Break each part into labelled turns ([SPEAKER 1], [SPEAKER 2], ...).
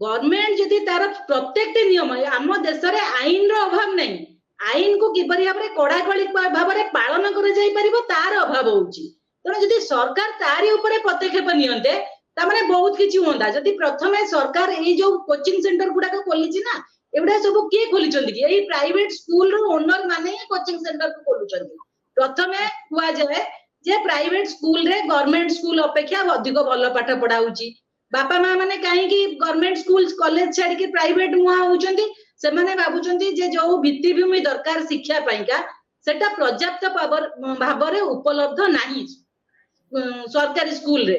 [SPEAKER 1] Government जदि तार प्रत्येक नियम आम देश में आईन अभाव नहीं आईन को किपरि भाव में कड़ाकड़ी भाव में पालन कर तार अभाव होची तेणु जदि सरकार तारी ऊपर पदक्षेप नियंते तामाने बहुत किछि होंदा जदि प्रथमे सरकार ए जो कोचिंग सेंटर गुडा को खोली ना एबडा सब किए खोली कि यही प्राइवेट स्कूल रो ओनर माने कोचिंग सेंटर को खोलुचंदी प्रथमे हुआ जाए जे प्राइवेट स्कूल रे गवर्नमेंट स्कूल अपेक्षा अधिक भल पाठ पढ़ा होची बापा माँ माने कहीं गवर्नमेंट स्कूल कॉलेज छाड़ के प्राइवेट मुआ होउचंदी से माने बाबुचंदी जे जो भित्तिभूमि दरकार शिक्षा पाइका सेटा पर्याप्त भाव में उपलब्ध नहीं सरकारी स्कूल रे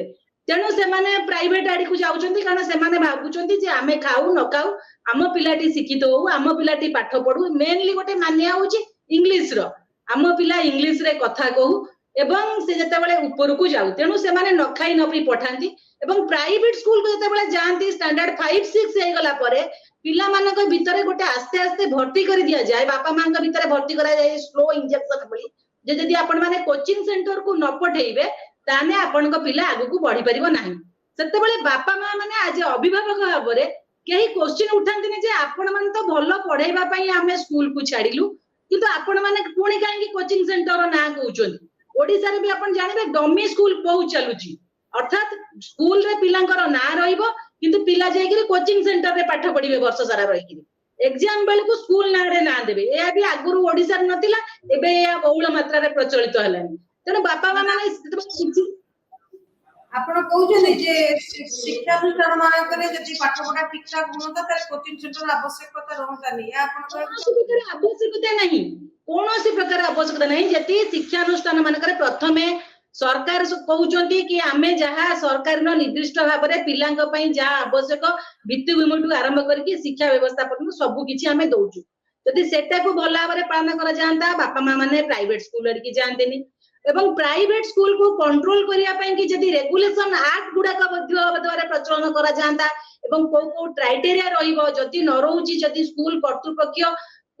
[SPEAKER 1] तेणु से माने प्राइवेट आड़ी को जाउचंदी कारण से माने भाबुचंदी जे आमे खाऊ न खाऊ आम पिलाटी शिक्षित हो आम पिलाटी पाठ पढ़ू मेनली गोटे मानिया होची इंग्लिश रो आम पिला इंग्लिश रे कथा कहू एवं से जतेबेले ऊपर को जाऊ तेणु से माने न खाई न पी पठांती एवं प्राइवेट स्कूल को जतेबेले जांती स्टैंडर्ड 5 6 हे गला परे पिला मानक भितरे गोटे आस्ते आस्ते भर्ती कर दिया जाए बापा मां के भितरे भर्ती करा जाए स्लो इंजेक्शन भली जे जदी आपण माने कोचिंग सेंटर को न पठेइबे ताने आपण को पिला आगु को बढ़ी परिबो नाही सेतेबेले बापा मां माने आज अभिभावक भाबरे केही क्वेश्चन उठांतिनी जे आपण माने तो भलो पढेइबा पई हमें स्कूल को छाडिलु किंतु आपण माने पुणी काहे कोचिंग सेंटर ना कहउचोनी ओडिसा रे भी आपण जानिबे डमी स्कूल बहुत चलुची अर्थात स्कूल रे पिलांकर ना रहिबो किंतु पिला जाय कि कोचिंग सेंटर रे पाठ पढिबे वर्ष सारा रहि कि एग्जाम बेल को स्कूल ना रे ना देबे ए भी आगुरु ओडिसा रे नतिला एबे या बहुल मात्रा रे प्रचलित हलानी तेनु बापा माने
[SPEAKER 2] आपण कहउछन जे शिक्षा अनुष्ठान मानकरे जति पाठ पढा ठीक ठाक होता त कोचिंग सेंटर आवश्यकता रहता नहीं आपण
[SPEAKER 1] आवश्यकता नहीं कौन प्रकार आवश्यकता नहीं जति शिक्षा अनुष्ठान मानकरे प्रथमे सरकार कहउचंती कि आमे जहा सरकार निर्दिष्ट भाव में पिलांक पई जहा आवश्यक भित्तिभूमि आरंभ करके शिक्षा व्यवस्था पर्यंत सब किछि आमे दउचु जदि सेटा को भल भाव में पालन करा जानता बापा मां माने प्राइवेट स्कूल रे कि जानतेनी एवं प्राइवेट स्कूल को कंट्रोल करिया पई कि जदि रेगुलेशन एक्ट गुडा का द्वारा प्रचलन करा जानता एवं को क्राइटेरिया रहिबो जदि न रहउची जदि स्कूल कर्तृपक्ष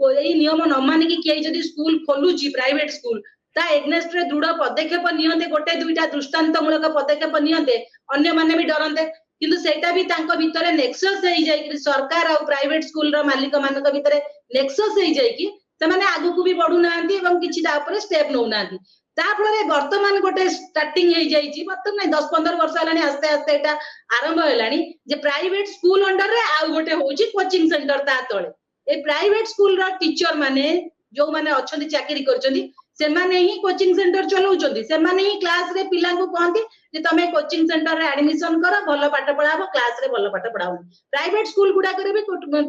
[SPEAKER 1] कोई नियम न माने कि के जदि स्कूल खोलुची प्राइवेट स्कूल ता एग्नेस्ट रे दृढ़ पदक्षेप नियंते गोटे दुईटा दृष्टांतमूलक पदक्षेप नियंते अन्य माने भी डरंते किंतु सेटा भी तांको भितरे नेक्सस हे जाय कि सरकार और प्राइवेट स्कूल रो मालिक मानक भितरे नेक्सस हे जाय कि से माने आगु को भी बढ़ु नांती एवं किछि ता ऊपर स्टेप नउ नांती ता फଳରେ वर्तमान गोटे स्टार्टिंग हे जाय छि वर्तमान 10 15 वर्ष हलानी आस्ते आस्ते एटा आरंभ हेलानी जे प्राइवेट स्कूल अंडर रे आ गोटे होची कोचिंग सेंटर ता तळे ए प्राइवेट स्कूल रो टीचर माने जो माने अछंती चाकरी करचंती से माने ही कोचिंग सेंटर चलाउचंती से माने ही क्लास रे पिला को कहंती जे तमे कोचिंग सेंटर रे एडमिशन करो भलो पाठ पढाबो क्लास रे भलो पाठ पढाओ प्राइवेट स्कूल गुडा करे भी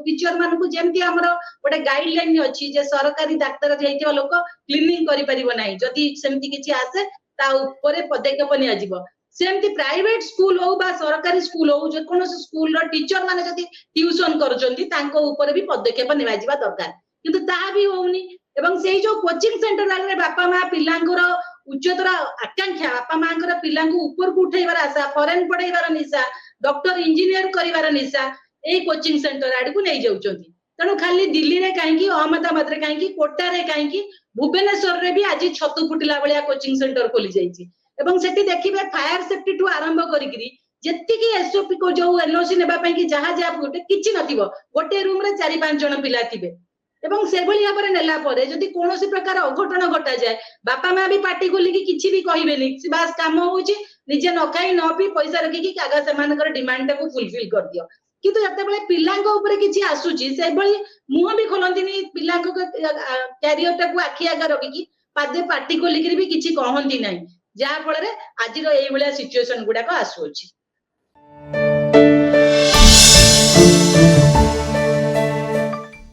[SPEAKER 1] टीचर मान को जेमती हमरो गोटे गाइडलाइन अछि जे सरकारी डाक्टर जेइतिबा लोक क्लीनिंग करि परिबो नाही जदी सेमती किछि आसे ता ऊपर पदक्षेप निया जिवो सेमती प्राइवेट स्कूल हो बा सरकारी स्कूल हो जे कोनो स्कूल रो टीचर माने जदी ट्यूशन करचंती तांको ऊपर भी पदक्षेप निया जिबा दरकार किंतु ता भी होउनी एवं से जो कोचिंग सेंटर रे बापा मां पिलांकर उच्चतर आकांक्षा बापा मांकर पिलांको ऊपर को उठेबार आशा फॉरेन पढाइबार निशा डॉक्टर इंजीनियर करिवार निशा ए कोचिंग सेंटर आड़ को नहीं जाउचंती तणु खाली दिल्ली रे काहेकि अहमदाबाद रे काहेकि कोटा रे काहेकि भुवनेश्वर रे भी आज छतु फुटिला बलिया कोचिंग सेंटर खोली जाईची एवं सेठी देखिबे फायर सेफ्टी टू आरंभ करिकरी जेति की एसओपी को जो एनओसी नेबा पई कि जहा जहा गोटे किछि नथिबो गोटे रूम रे 4 5 जण पिला थिबे एवं से भली भाव में नेला परे जदि कोनोसी प्रकार अघटन घटा जाए बापा मां भी पार्टी खोली कि किछि भी कहिबेनी बास काम होउची निजे न खाई न पी पैसा रखी कि कागा सेमानकर डिमांड को फुलफिल कर दियो किंतु जते बेले पिलांको ऊपर किछि आसुची से भली मुह भी खोलंतीनी पिलांको कैरियर टाको आखि आगा रखी कि पादे पार्टी खोली कि भी किछि कहंती नाही जा फळ रे आजिरो एई भलिया सिचुएशन गुडा को आसुची।